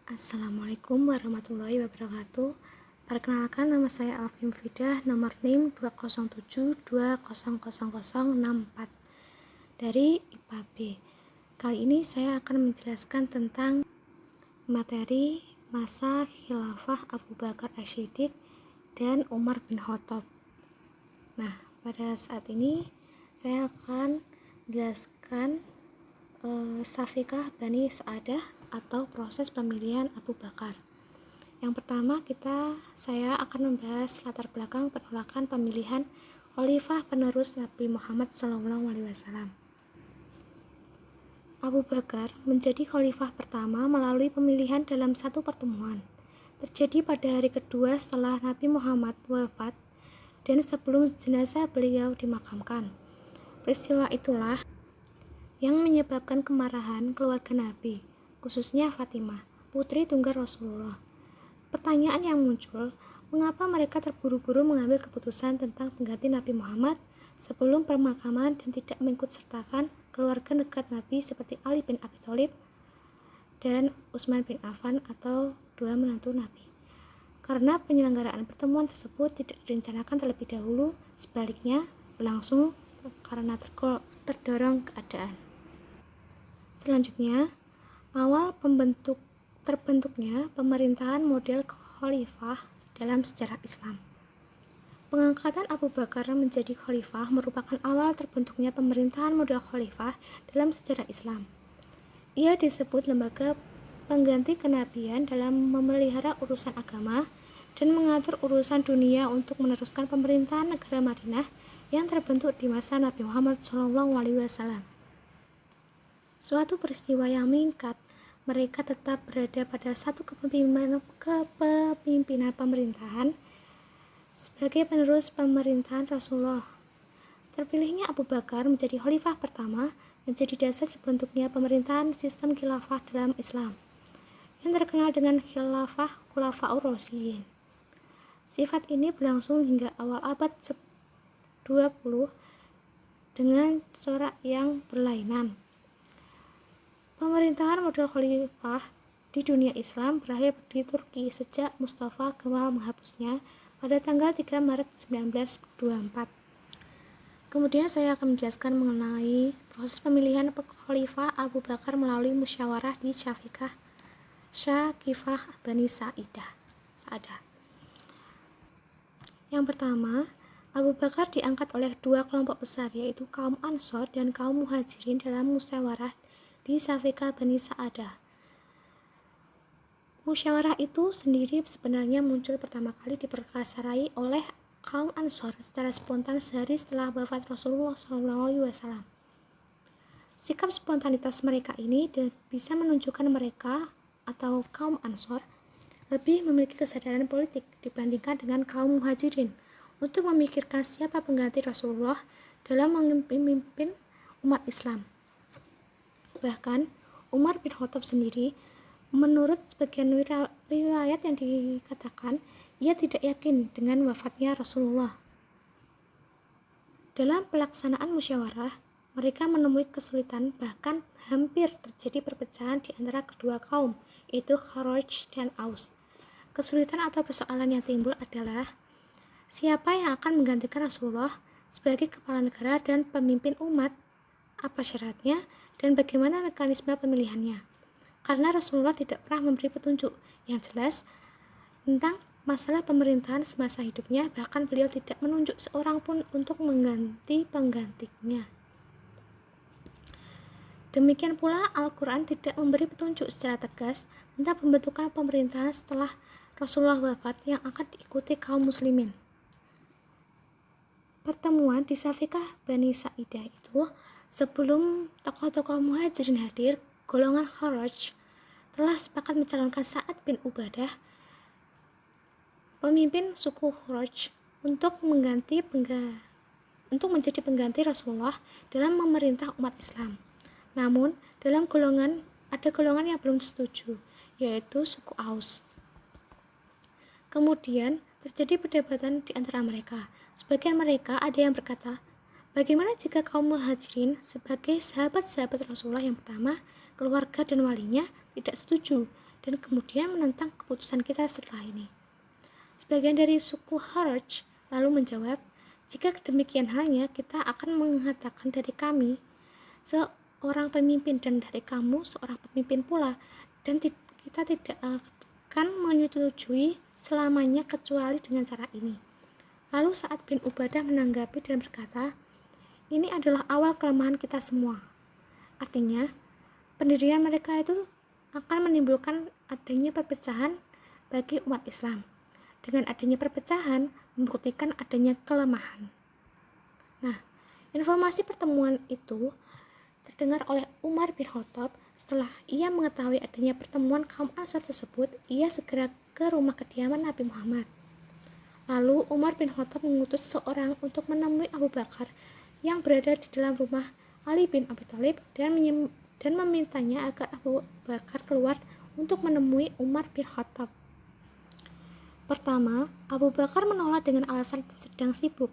Assalamualaikum warahmatullahi wabarakatuh. Perkenalkan, nama saya Alvin Fidah, nomor NIM 207200064 dari IPA B. Kali ini saya akan menjelaskan tentang materi masa khilafah Abu Bakar Asy-Syiddiq dan Umar bin Khattab. Nah, pada saat ini saya akan menjelaskan Safikah Bani Sa'adah atau proses pemilihan Abu Bakar. Yang pertama saya akan membahas latar belakang penolakan pemilihan khalifah penerus Nabi Muhammad SAW. Abu Bakar menjadi khalifah pertama melalui pemilihan dalam satu pertemuan. Terjadi pada hari kedua setelah Nabi Muhammad wafat dan sebelum jenazah beliau dimakamkan. Peristiwa itulah yang menyebabkan kemarahan keluarga Nabi, khususnya Fatimah, putri tunggal Rasulullah. Pertanyaan yang muncul, mengapa mereka terburu-buru mengambil keputusan tentang pengganti Nabi Muhammad sebelum pemakaman dan tidak mengikutsertakan keluarga dekat Nabi seperti Ali bin Abi Thalib dan Utsman bin Affan atau dua menantu Nabi. Karena penyelenggaraan pertemuan tersebut tidak direncanakan terlebih dahulu, sebaliknya berlangsung karena terdorong keadaan. Selanjutnya, awal terbentuknya pemerintahan model khalifah dalam sejarah Islam. Pengangkatan Abu Bakar menjadi khalifah merupakan awal terbentuknya pemerintahan model khalifah dalam sejarah Islam. Ia disebut lembaga pengganti kenabian dalam memelihara urusan agama dan mengatur urusan dunia untuk meneruskan pemerintahan negara Madinah yang terbentuk di masa Nabi Muhammad SAW. Suatu peristiwa yang mengikat mereka tetap berada pada satu kepemimpinan pemerintahan sebagai penerus pemerintahan Rasulullah. Terpilihnya Abu Bakar menjadi khalifah pertama menjadi dasar terbentuknya pemerintahan sistem khilafah dalam Islam yang terkenal dengan khilafah Khulafaur Rasyidin. Sifat ini berlangsung hingga awal abad 20 dengan corak yang berlainan. Pemerintahan model khalifah di dunia Islam berakhir di Turki sejak Mustafa Kemal menghapusnya pada tanggal 3 Maret 1924. Kemudian saya akan menjelaskan mengenai proses pemilihan khalifah Abu Bakar melalui musyawarah di Syakifah Bani Sa'adah. Yang pertama, Abu Bakar diangkat oleh dua kelompok besar, yaitu kaum Ansor dan kaum Muhajirin dalam musyawarah di Safikah Bani Sa'adah. Musyawarah itu sendiri sebenarnya muncul pertama kali diperkasarai oleh kaum Ansor secara spontan sehari setelah wafat Rasulullah SAW. Sikap spontanitas mereka ini bisa menunjukkan mereka atau kaum Ansor lebih memiliki kesadaran politik dibandingkan dengan kaum Muhajirin untuk memikirkan siapa pengganti Rasulullah dalam memimpin umat Islam. Bahkan Umar bin Khattab sendiri, menurut sebagian riwayat yang dikatakan, ia tidak yakin dengan wafatnya Rasulullah. Dalam pelaksanaan musyawarah, mereka menemui kesulitan, bahkan hampir terjadi perpecahan di antara kedua kaum, yaitu Khawarij dan Aus. Kesulitan atau persoalan yang timbul adalah siapa yang akan menggantikan Rasulullah sebagai kepala negara dan pemimpin umat, apa syaratnya, dan bagaimana mekanisme pemilihannya. Karena Rasulullah tidak pernah memberi petunjuk yang jelas tentang masalah pemerintahan semasa hidupnya, bahkan beliau tidak menunjuk seorang pun untuk mengganti penggantinya. Demikian pula Al-Quran tidak memberi petunjuk secara tegas tentang pembentukan pemerintahan setelah Rasulullah wafat yang akan diikuti kaum muslimin. Pertemuan di Safikah Bani Sa'adah itu, sebelum tokoh-tokoh Muhajirin hadir, golongan Khawarij telah sepakat mencalonkan Sa'ad bin Ubadah, pemimpin suku Khawarij, untuk menjadi pengganti Rasulullah dalam memerintah umat Islam. Namun, ada golongan yang belum setuju, yaitu suku Aus. Kemudian terjadi perdebatan di antara mereka. Sebagian mereka ada yang berkata, bagaimana jika kaum Muhajirin sebagai sahabat-sahabat Rasulullah yang pertama, keluarga dan walinya tidak setuju dan kemudian menentang keputusan kita setelah ini. Sebagian dari suku Kharaj lalu menjawab, jika demikian halnya, kita akan mengatakan dari kami seorang pemimpin dan dari kamu seorang pemimpin pula, dan kita tidak akan menyetujui selamanya kecuali dengan cara ini. Lalu Sa'ad bin Ubadah menanggapi dan berkata, ini adalah awal kelemahan kita semua. Artinya, pendirian mereka itu akan menimbulkan adanya perpecahan bagi umat Islam. Dengan adanya perpecahan, membuktikan adanya kelemahan. Nah, informasi pertemuan itu terdengar oleh Umar bin Khattab. Setelah ia mengetahui adanya pertemuan kaum Ansar tersebut, ia segera ke rumah kediaman Nabi Muhammad. Lalu Umar bin Khattab mengutus seorang untuk menemui Abu Bakar yang berada di dalam rumah Ali bin Abi Thalib dan memintanya agar Abu Bakar keluar untuk menemui Umar bin Khattab. Pertama, Abu Bakar menolak dengan alasan sedang sibuk.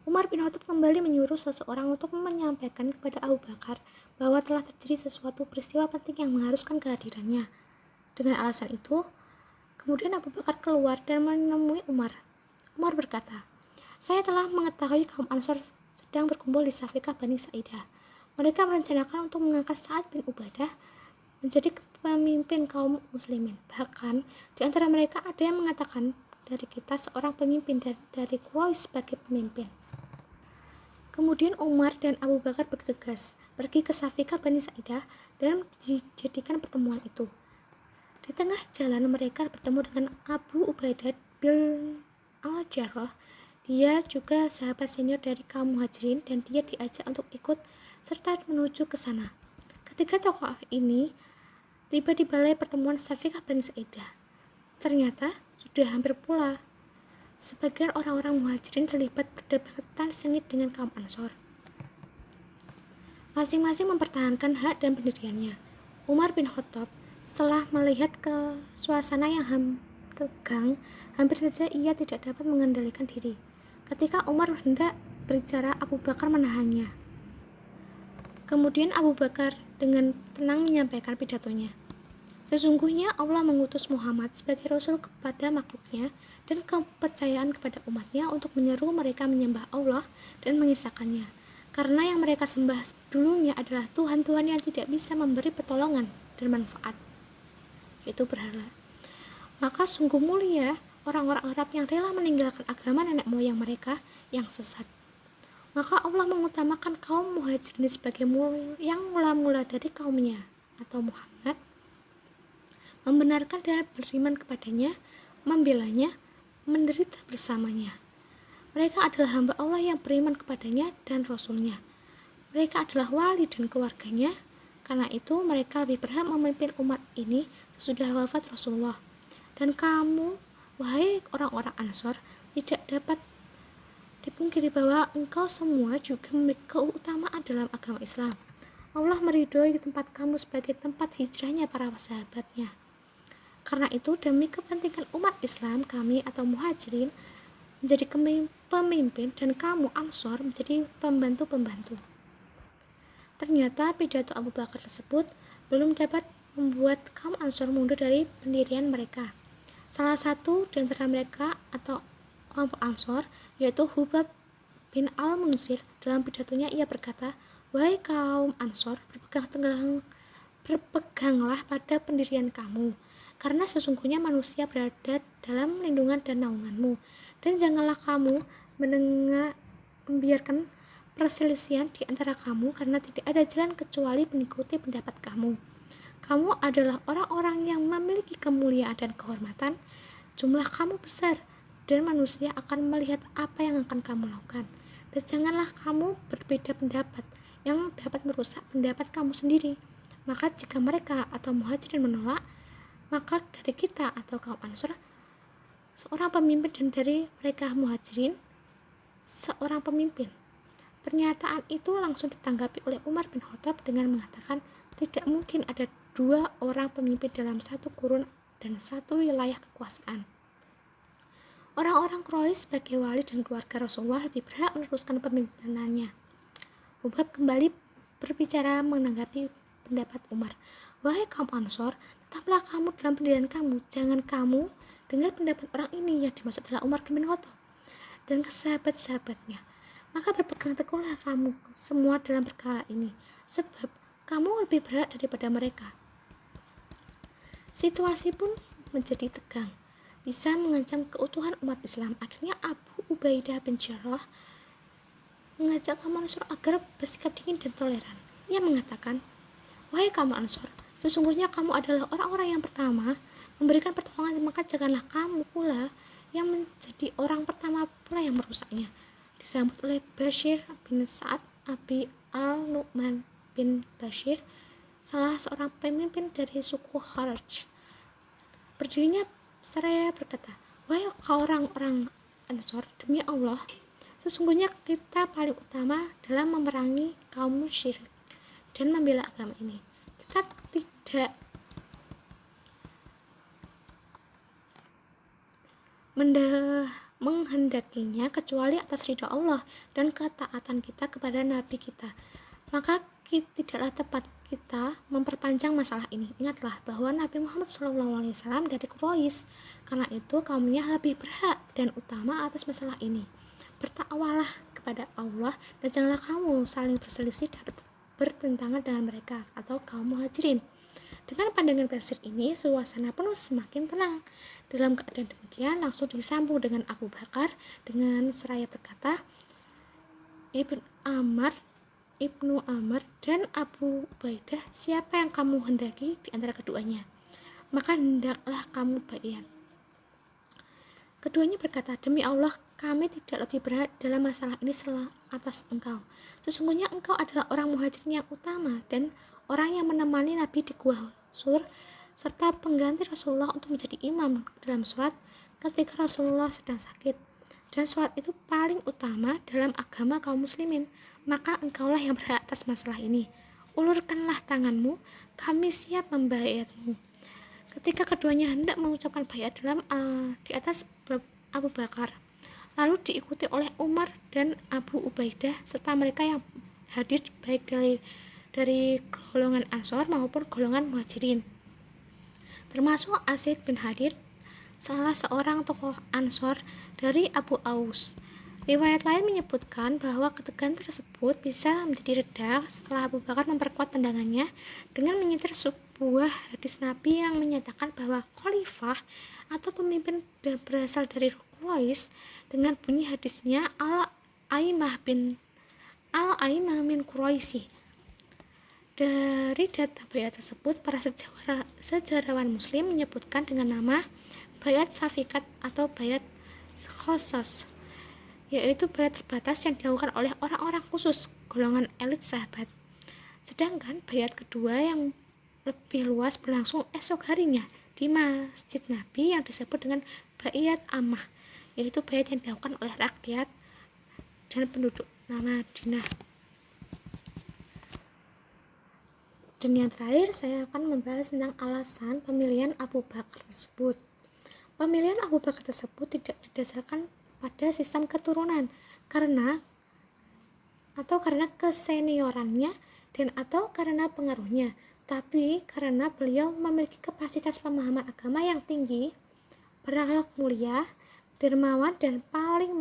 Umar bin Khattab kembali menyuruh seseorang untuk menyampaikan kepada Abu Bakar bahwa telah terjadi sesuatu peristiwa penting yang mengharuskan kehadirannya. Dengan alasan itu, kemudian Abu Bakar keluar dan menemui Umar. Umar berkata, saya telah mengetahui kaum Ansar sedang berkumpul di Safiqah Bani Sa'idah. Mereka merencanakan untuk mengangkat Sa'ad bin Ubadah menjadi pemimpin kaum muslimin. Bahkan di antara mereka ada yang mengatakan dari kita seorang pemimpin dan dari Quraisy sebagai pemimpin. Kemudian Umar dan Abu Bakar bergegas pergi ke Safiqah Bani Sa'idah dan dijadikan pertemuan itu. Di tengah jalan mereka bertemu dengan Abu Ubaidah bin Al-Jarrah. Dia juga sahabat senior dari kaum Muhajirin dan dia diajak untuk ikut serta menuju ke sana. Ketiga tokoh ini tiba di balai pertemuan Safiqah Bani Sa'idah. Ternyata sudah hampir pula. Sebagian orang-orang Muhajirin terlibat perdebatan sengit dengan kaum Ansor. Masing-masing mempertahankan hak dan pendiriannya. Umar bin Khattab setelah melihat ke suasana yang tegang, hampir saja ia tidak dapat mengendalikan diri. Ketika Umar hendak berbicara, Abu Bakar menahannya. Kemudian Abu Bakar dengan tenang menyampaikan pidatonya. Sesungguhnya Allah mengutus Muhammad sebagai Rasul kepada makhluknya dan kepercayaan kepada umatnya untuk menyeru mereka menyembah Allah dan mengisahkannya. Karena yang mereka sembah dulunya adalah Tuhan-Tuhan yang tidak bisa memberi pertolongan dan manfaat, yaitu berhala. Maka sungguh mulia orang-orang Arab yang rela meninggalkan agama nenek moyang mereka yang sesat. Maka Allah mengutamakan kaum Muhajirin sebagai yang mula-mula dari kaumnya atau Muhammad, membenarkan dan beriman kepadanya, membelanya, menderita bersamanya. Mereka adalah hamba Allah yang beriman kepadanya dan Rasulnya. Mereka adalah wali dan keluarganya. Karena itu mereka lebih berhak memimpin umat ini sesudah wafat Rasulullah. Dan kamu, wahai orang-orang Ansor, tidak dapat dipungkiri bahwa engkau semua juga memiliki keutamaan dalam agama Islam. Allah meridhoi tempat kamu sebagai tempat hijrahnya para sahabatnya. Karena itu demi kepentingan umat Islam, kami atau Muhajirin menjadi pemimpin dan kamu Ansor menjadi pembantu-pembantu. Ternyata pidato Abu Bakar tersebut belum dapat membuat kaum Ansor mundur dari pendirian mereka. Salah satu di antara mereka atau kelompok Ansor, yaitu Hubab bin Al-Munsir, dalam pidatonya ia berkata, wahai kaum Ansor, berpeganglah pada pendirian kamu, karena sesungguhnya manusia berada dalam lindungan dan naunganmu, dan janganlah kamu membiarkan perselisihan di antara kamu, karena tidak ada jalan kecuali mengikuti pendapat kamu. Kamu adalah orang-orang yang memiliki kemuliaan dan kehormatan, jumlah kamu besar, dan manusia akan melihat apa yang akan kamu lakukan. Dan janganlah kamu berbeda pendapat yang dapat merusak pendapat kamu sendiri. Maka jika mereka atau Muhajirin menolak, maka dari kita atau kaum Ansor seorang pemimpin, dan dari mereka Muhajirin seorang pemimpin. Pernyataan itu langsung ditanggapi oleh Umar bin Khattab dengan mengatakan, tidak mungkin ada dua orang pemimpin dalam satu kurun dan satu wilayah kekuasaan. Orang-orang Quraisy sebagai wali dan keluarga Rasulullah lebih berhak meneruskan pemimpinannya. Hubab kembali berbicara menanggapi pendapat Umar. Wahai kaum Ansor, tetaplah kamu dalam pendirian kamu. Jangan kamu dengar pendapat orang ini yang dimaksud adalah Umar bin Khattab dan sahabat-sahabatnya. Maka berpegang teguhlah kamu semua dalam perkara ini, sebab kamu lebih berhak daripada mereka. Situasi pun menjadi tegang, bisa mengancam keutuhan umat Islam. Akhirnya Abu Ubaidah bin Jarrah mengajak kaum Ansor agar bersikap dingin dan toleran. Ia mengatakan, wahai kaum Ansor, sesungguhnya kamu adalah orang-orang yang pertama memberikan pertolongan, maka janganlah kamu pula yang menjadi orang pertama pula yang merusaknya. Disambut oleh Bashir bin Sa'ad Abi Al-Nu'man bin Bashir, salah seorang pemimpin dari suku Kharaj. Berdirinya seraya berkata, wahai orang-orang Ansor, demi Allah, sesungguhnya kita paling utama dalam memerangi kaum musyrik dan membela agama ini. Kita tidak menghendakinya kecuali atas ridha Allah dan ketaatan kita kepada Nabi kita. Maka tidaklah tepat kita memperpanjang masalah ini. Ingatlah bahwa Nabi Muhammad SAW dari Quraisy, karena itu kaumnya lebih berhak dan utama atas masalah ini. Bertakwalah kepada Allah dan janganlah kamu saling berselisih dan bertentangan dengan mereka atau kaum muhajirin. Dengan pandangan Bashir ini, suasana penuh semakin tenang. Dalam keadaan demikian, langsung disambung dengan Abu Bakar dengan seraya berkata, Ibnu Amr dan Abu Ubaidah, siapa yang kamu hendaki di antara keduanya, maka hendaklah kamu baiat. Keduanya berkata, demi Allah, kami tidak lebih berat dalam masalah ini atas engkau. Sesungguhnya engkau adalah orang muhajirin yang utama dan orang yang menemani Nabi di Gua Sur, serta pengganti Rasulullah untuk menjadi imam dalam sholat ketika Rasulullah sedang sakit. Dan sholat itu paling utama dalam agama kaum muslimin. Maka engkaulah yang berhak atas masalah ini. Ulurkanlah tanganmu, kami siap membayarmu. Ketika keduanya hendak mengucapkan baiat di atas Abu Bakar, lalu diikuti oleh Umar dan Abu Ubaidah serta mereka yang hadir baik dari golongan Ansor maupun golongan Muhajirin, termasuk Asid bin Hadir, salah seorang tokoh Ansor dari Abu Aus. Riwayat lain menyebutkan bahwa ketegangan tersebut bisa menjadi reda setelah Abu Bakar memperkuat pandangannya dengan menyetir sebuah hadis Nabi yang menyatakan bahwa khalifah atau pemimpin berasal dari Quraisy, dengan bunyi hadisnya Al-Aimah min Quraisy. Dari data baiat tersebut, para sejarawan muslim menyebutkan dengan nama baiat Safikat atau baiat Khosos, yaitu baiat terbatas yang dilakukan oleh orang-orang khusus, golongan elit sahabat. Sedangkan baiat kedua yang lebih luas berlangsung esok harinya di Masjid Nabi yang disebut dengan baiat Ammah, yaitu baiat yang dilakukan oleh rakyat dan penduduk Madinah. Dan yang terakhir, saya akan membahas tentang alasan pemilihan Abu Bakar tersebut. Pemilihan Abu Bakar tersebut tidak didasarkan pada sistem keturunan karena keseniorannya dan atau karena pengaruhnya, tapi karena beliau memiliki kapasitas pemahaman agama yang tinggi, berakhlak mulia, dermawan, dan paling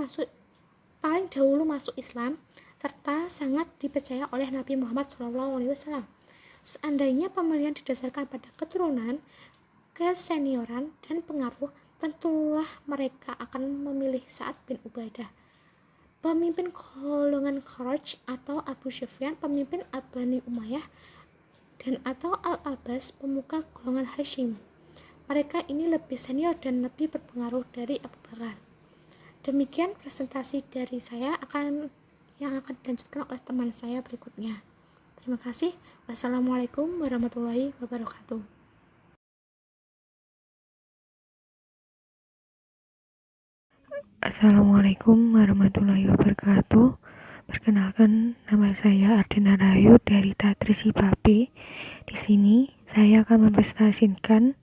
dahulu masuk Islam, serta sangat dipercaya oleh Nabi Muhammad SAW. Seandainya pemilihan didasarkan pada keturunan, kesenioran, dan pengaruh, tentulah mereka akan memilih Sa'ad bin Ubaidah, pemimpin golongan Kharaj, atau Abu Sufyan, pemimpin Bani Umayyah, dan atau Al-Abbas, pemuka golongan Hashim. Mereka ini lebih senior dan lebih berpengaruh dari Abu Bakar. Demikian presentasi dari saya yang akan dilanjutkan oleh teman saya berikutnya. Terima kasih. Wassalamualaikum warahmatullahi wabarakatuh. Assalamualaikum warahmatullahi wabarakatuh. Perkenalkan, nama saya Ardina Rahayu dari Tatrisi Babe. Di sini saya akan mempresentasikan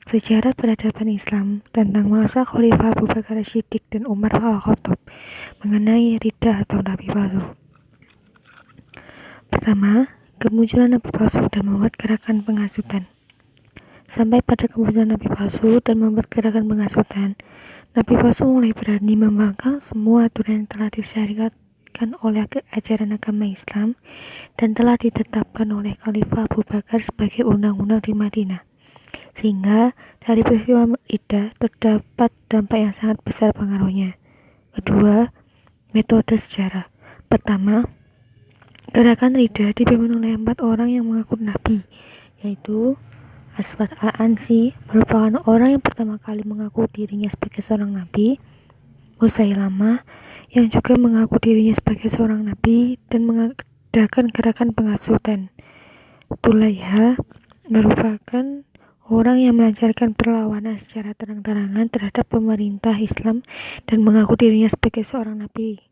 sejarah peradaban Islam tentang masa Khalifah Abu Bakar Siddiq dan Umar Al-Khattab mengenai ridha atau nabi palsu. Pertama, kemunculan nabi palsu dan membuat gerakan penghasutan. Sampai pada kemunculan nabi palsu dan membuat gerakan penghasutan, nabi palsu mulai berani membangkang semua aturan yang telah disyariatkan oleh ajaran agama Islam dan telah ditetapkan oleh Khalifah Abu Bakar sebagai undang-undang di Madinah. Sehingga dari peristiwa Ida terdapat dampak yang sangat besar pengaruhnya. Kedua, metode sejarah. Pertama, gerakan Ridha dipimpin oleh 4 orang yang mengaku nabi, yaitu Aswad al-Ansi merupakan orang yang pertama kali mengaku dirinya sebagai seorang nabi, Musailamah yang juga mengaku dirinya sebagai seorang nabi dan mengadakan gerakan penghasutan. Tulaiha merupakan orang yang melancarkan perlawanan secara terang-terangan terhadap pemerintah Islam dan mengaku dirinya sebagai seorang nabi,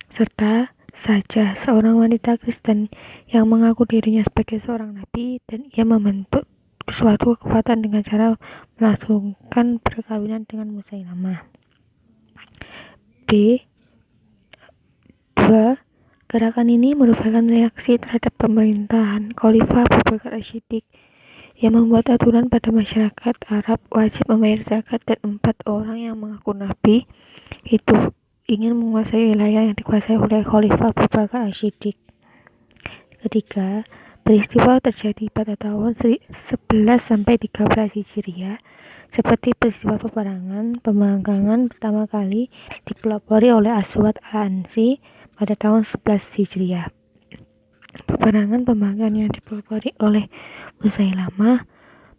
serta Saja, seorang wanita Kristen yang mengaku dirinya sebagai seorang nabi dan ia membentuk suatu kekuatan dengan cara melangsungkan perkawinan dengan Musailamah. B. 2. Gerakan ini merupakan reaksi terhadap pemerintahan Khalifah Abu Bakar As-Siddiq yang membuat aturan pada masyarakat Arab wajib membayar zakat dan 4 orang yang mengaku nabi itu ingin menguasai wilayah yang dikuasai oleh Khalifah Abu Bakar As-Siddiq. Ketiga, peristiwa terjadi pada tahun 11-13 Hijriah seperti peristiwa peperangan pembangkangan pertama kali dipelopori oleh Aswad al-Ansi pada tahun 11 Hijriah. Peperangan pembangkangan yang dipelopori oleh Musailamah,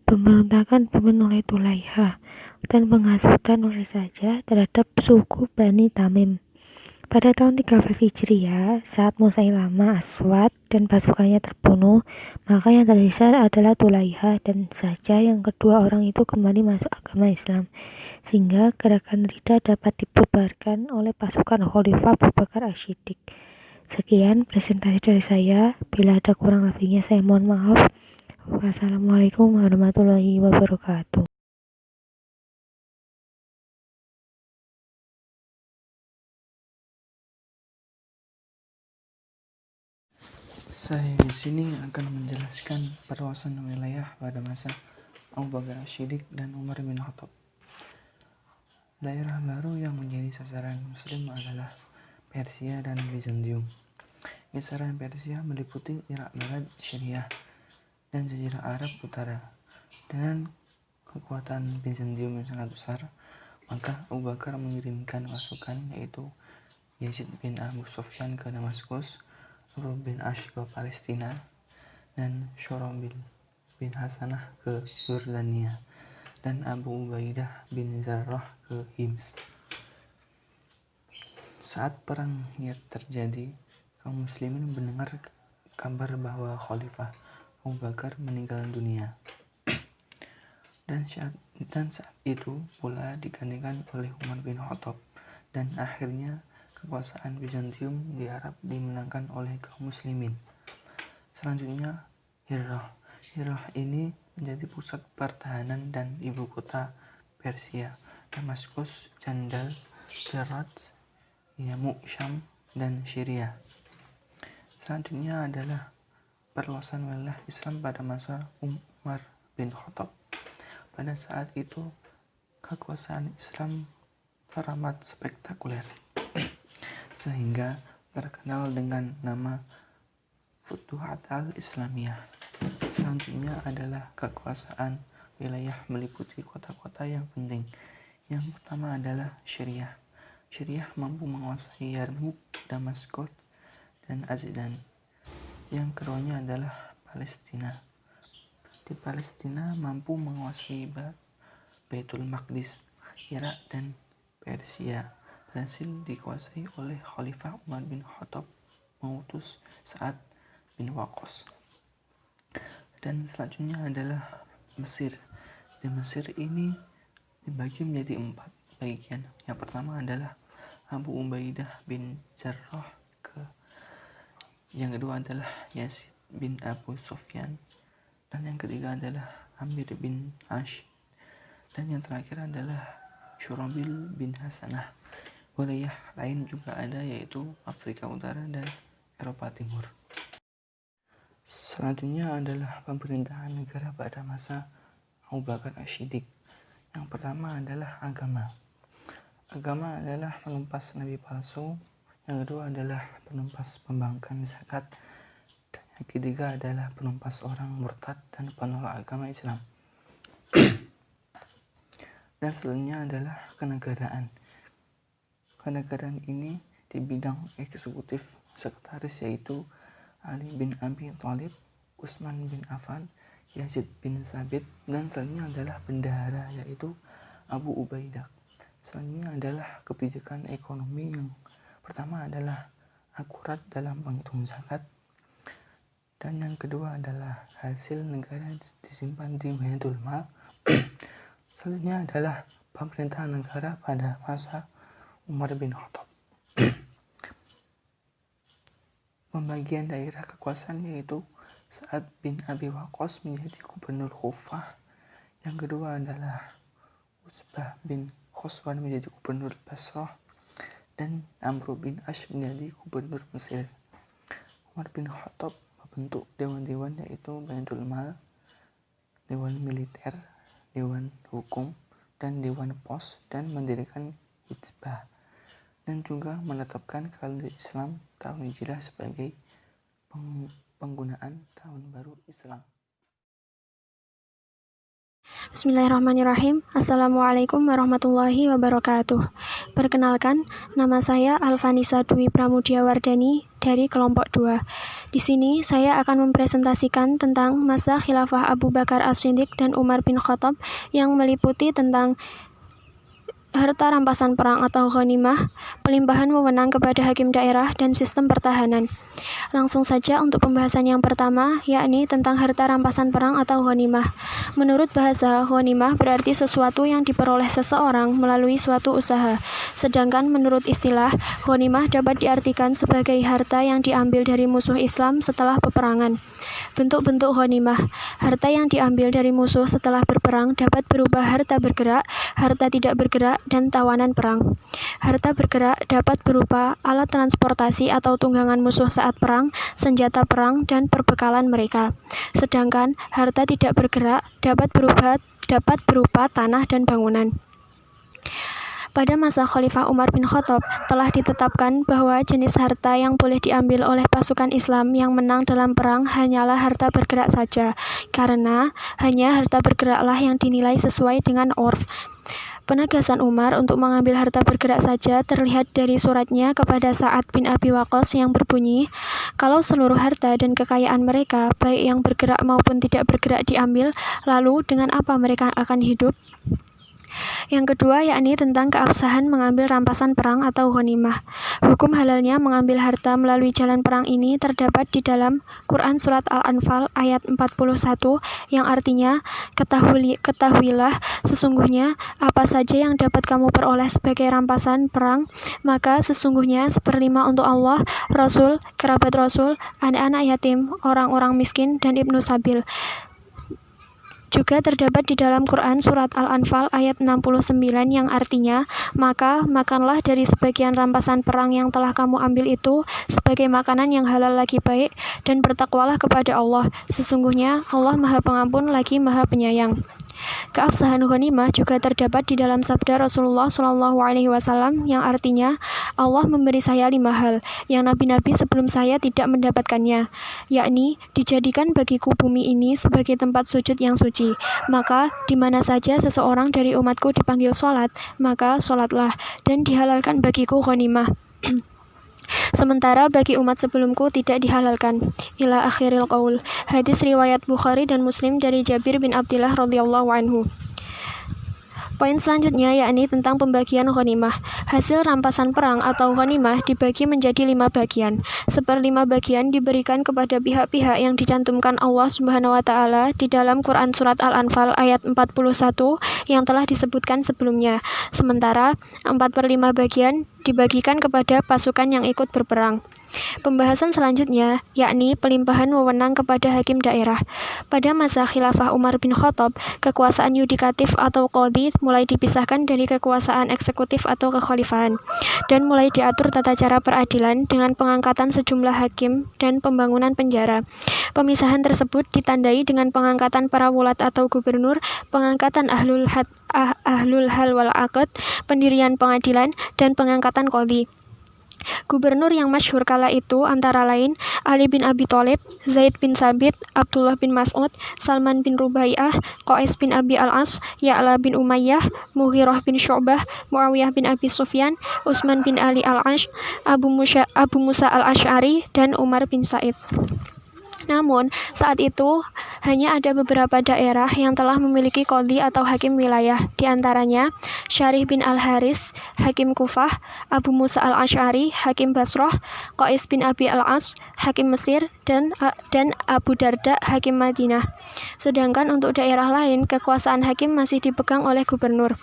pemberontakan dipimpin oleh Tulaiha, dan penghasutan oleh Saja terhadap suku Bani Tamim. Pada tahun 13 Hijriah, saat Musailamah, Aswad, dan pasukannya terbunuh, maka yang tersisa adalah Tulaiha dan Saja yang kedua orang itu kembali masuk agama Islam, sehingga gerakan Ridha dapat dibubarkan oleh pasukan Khalifah Abu Bakar As-Siddiq. Sekian presentasi dari saya, bila ada kurang lebihnya saya mohon maaf. Wassalamualaikum warahmatullahi wabarakatuh. Saya di sini akan menjelaskan perluasan wilayah pada masa Abu Bakar As-Siddiq dan Umar bin Khattab. Daerah baru yang menjadi sasaran Muslim adalah Persia dan Bizantium. Kisaran Persia meliputi Irak Barat, Syria, dan Jazirah Arab Utara. Dengan kekuatan Bizantium yang sangat besar, maka Abu Bakar mengirimkan pasukan yaitu Yazid bin Abu Sufyan ke Damaskus, Amr bin Ash ke Palestina, dan Syurabil bin Hasanah ke Yordania, dan Abu Ubaidah bin Zarrah ke Hims. Saat perang Yad terjadi, kaum muslimin mendengar kabar bahwa Khalifah Abu Bakar meninggal dunia. Dan saat itu pula digantikan oleh Umar bin Khattab, dan akhirnya kekuasaan Bizantium di Arab dimenangkan oleh kaum muslimin. Selanjutnya, Hirah. Hirah ini menjadi pusat pertahanan dan ibu kota Persia. Damaskus, Jandal, Herat, Yamuk, Syam, dan Syria. Selanjutnya adalah perluasan wilayah Islam pada masa Umar bin Khattab. Pada saat itu, kekuasaan Islam teramat spektakuler, sehingga terkenal dengan nama Futuhat al-Islamiyah. Selanjutnya adalah kekuasaan wilayah meliputi kota-kota yang penting. Yang pertama adalah Syariah. Syariah mampu menguasai Yarmouk, Damaskus, dan Azdan. Yang keduanya adalah Palestina. Di Palestina mampu menguasai Baitul Maqdis. Irak dan Persia berhasil dikuasai oleh Khalifah Umar bin Khattab mengutus Sa'ad bin Waqqas. Dan selanjutnya adalah Mesir. Di Mesir ini dibagi menjadi 4 bagian. Yang pertama adalah Abu Ubaidah bin Jarrah, yang kedua adalah Yazid bin Abu Sufyan, dan yang ketiga adalah Amir bin Ash, dan yang terakhir adalah Syurabil bin Hasanah. Wilayah lain juga ada, yaitu Afrika Utara dan Eropa Timur. Selanjutnya adalah pemerintahan negara pada masa Abu Bakar As-Siddiq. Yang pertama adalah agama. Agama adalah menumpas nabi palsu. Yang kedua adalah penumpas pembangkang zakat. Dan yang ketiga adalah penumpas orang murtad dan penolak agama Islam. Dan selanjutnya adalah kenegaraan. Kenegaraan ini di bidang eksekutif sekretaris yaitu Ali bin Abi Thalib, Utsman bin Affan, Yazid bin Sabit, dan selanjutnya adalah bendahara yaitu Abu Ubaidah. Selanjutnya adalah kebijakan ekonomi. Yang pertama adalah akurat dalam menghitung zakat, dan yang kedua adalah hasil negara disimpan di Baitul Mal. Selanjutnya adalah pemerintahan negara pada masa Umar bin Khattab. Pembagian daerah kekuasaan yaitu Sa'ad bin Abi Waqqas menjadi gubernur Kufah. Yang kedua adalah Utsbah bin Khoswan menjadi gubernur Basrah, dan Amr bin Ash menjadi gubernur Mesir. Umar bin Khattab membentuk dewan-dewan yaitu Baitul Mal, dewan militer, dewan hukum, dan dewan pos, dan mendirikan Hizbah, dan juga menetapkan kalender Islam tahun Hijriah sebagai penggunaan tahun baru Islam. Bismillahirrahmanirrahim. Assalamualaikum warahmatullahi wabarakatuh. Perkenalkan, nama saya Alvanisa Dwi Pramudia Wardani dari kelompok 2. Di sini saya akan mempresentasikan tentang masa khilafah Abu Bakar As-Siddiq dan Umar bin Khattab yang meliputi tentang harta rampasan perang atau ghanimah, pelimpahan wewenang kepada hakim daerah, dan sistem pertahanan. Langsung saja untuk pembahasan yang pertama, yakni tentang harta rampasan perang atau ghanimah. Menurut bahasa, ghanimah berarti sesuatu yang diperoleh seseorang melalui suatu usaha. Sedangkan menurut istilah, ghanimah dapat diartikan sebagai harta yang diambil dari musuh Islam setelah peperangan. Bentuk-bentuk ghanimah. Harta yang diambil dari musuh setelah berperang dapat berupa harta bergerak, harta tidak bergerak, dan tawanan perang. Harta bergerak dapat berupa alat transportasi atau tunggangan musuh saat perang, senjata perang, dan perbekalan mereka. Sedangkan harta tidak bergerak dapat berupa tanah dan bangunan. Pada masa Khalifah Umar bin Khattab telah ditetapkan bahwa jenis harta yang boleh diambil oleh pasukan Islam yang menang dalam perang hanyalah harta bergerak saja, karena hanya harta bergeraklah yang dinilai sesuai dengan urf. Penegasan Umar untuk mengambil harta bergerak saja terlihat dari suratnya kepada Sa'ad bin Abi Waqqas yang berbunyi, kalau seluruh harta dan kekayaan mereka, baik yang bergerak maupun tidak bergerak diambil, lalu dengan apa mereka akan hidup? Yang kedua yakni tentang keabsahan mengambil rampasan perang atau ghanimah. Hukum halalnya mengambil harta melalui jalan perang ini terdapat di dalam Quran Surat Al-Anfal ayat 41 yang artinya, ketahuilah sesungguhnya apa saja yang dapat kamu peroleh sebagai rampasan perang, maka sesungguhnya 1/5 untuk Allah, Rasul, kerabat Rasul, anak-anak yatim, orang-orang miskin, dan Ibnu Sabil. Juga terdapat di dalam Quran Surat Al-Anfal ayat 69 yang artinya, maka makanlah dari sebagian rampasan perang yang telah kamu ambil itu sebagai makanan yang halal lagi baik, dan bertakwalah kepada Allah, sesungguhnya Allah Maha Pengampun lagi Maha Penyayang. Keabsahan ghanimah juga terdapat di dalam sabda Rasulullah SAW yang artinya, Allah memberi saya 5 hal yang nabi-nabi sebelum saya tidak mendapatkannya, yakni dijadikan bagiku bumi ini sebagai tempat sujud yang suci, maka di mana saja seseorang dari umatku dipanggil sholat, maka sholatlah, dan dihalalkan bagiku ghanimah. Sementara bagi umat sebelumku tidak dihalalkan. Ila akhiril qaul. Hadis riwayat Bukhari dan Muslim dari Jabir bin Abdillah radhiyallahu anhu. Poin selanjutnya yakni tentang pembagian ghanimah. Hasil rampasan perang atau ghanimah dibagi menjadi 5 bagian. 1/5 bagian diberikan kepada pihak-pihak yang dicantumkan Allah Subhanahu wa taala di dalam Quran Surat Al-Anfal ayat 41 yang telah disebutkan sebelumnya. Sementara 4/5 bagian dibagikan kepada pasukan yang ikut berperang. Pembahasan selanjutnya yakni pelimpahan wewenang kepada hakim daerah. Pada masa khilafah Umar bin Khattab, kekuasaan yudikatif atau qadhi mulai dipisahkan dari kekuasaan eksekutif atau kekhalifahan, dan mulai diatur tata cara peradilan dengan pengangkatan sejumlah hakim dan pembangunan penjara. Pemisahan tersebut ditandai dengan pengangkatan para wulat atau gubernur, pengangkatan ahlul hal wal aqd, pendirian pengadilan, dan pengangkatan qadhi. Gubernur yang masyhur kala itu antara lain Ali bin Abi Thalib, Zaid bin Sabit, Abdullah bin Mas'ud, Salman bin Rubai'ah, Qais bin Abi al-As, Ya'la bin Umayyah, Mughirah bin Syu'bah, Muawiyah bin Abi Sufyan, Utsman bin Ali al-Ash, Abu Musa al-Asy'ari, dan Umar bin Sa'id. Namun, saat itu hanya ada beberapa daerah yang telah memiliki qadhi atau hakim wilayah, di antaranya Syarih bin Al-Haris, hakim Kufah, Abu Musa al-Asy'ari, hakim Basrah, Qais bin Abi al-As, hakim Mesir, dan Abu Darda, hakim Madinah. Sedangkan untuk daerah lain, kekuasaan hakim masih dipegang oleh gubernur.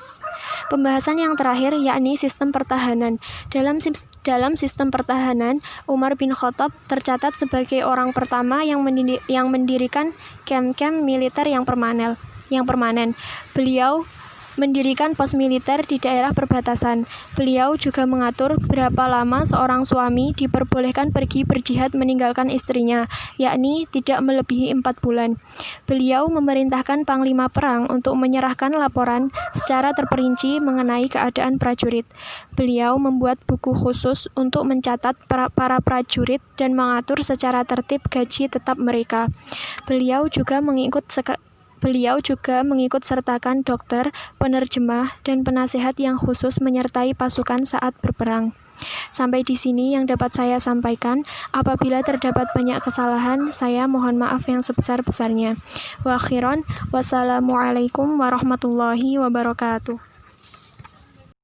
Pembahasan yang terakhir yakni sistem pertahanan. Dalam sistem pertahanan, Umar bin Khattab tercatat sebagai orang pertama yang mendirikan kamp-kamp militer yang permanen. Beliau mendirikan pos militer di daerah perbatasan. Beliau juga mengatur berapa lama seorang suami diperbolehkan pergi berjihad meninggalkan istrinya, yakni tidak melebihi 4 bulan. Beliau memerintahkan panglima perang untuk menyerahkan laporan secara terperinci mengenai keadaan prajurit. Beliau membuat buku khusus untuk mencatat para prajurit dan mengatur secara tertib gaji tetap mereka. Beliau juga mengikut sertakan dokter, penerjemah, dan penasehat yang khusus menyertai pasukan saat berperang. Sampai di sini yang dapat saya sampaikan. Apabila terdapat banyak kesalahan, saya mohon maaf yang sebesar-besarnya. Wa akhiran, wassalamualaikum warahmatullahi wabarakatuh.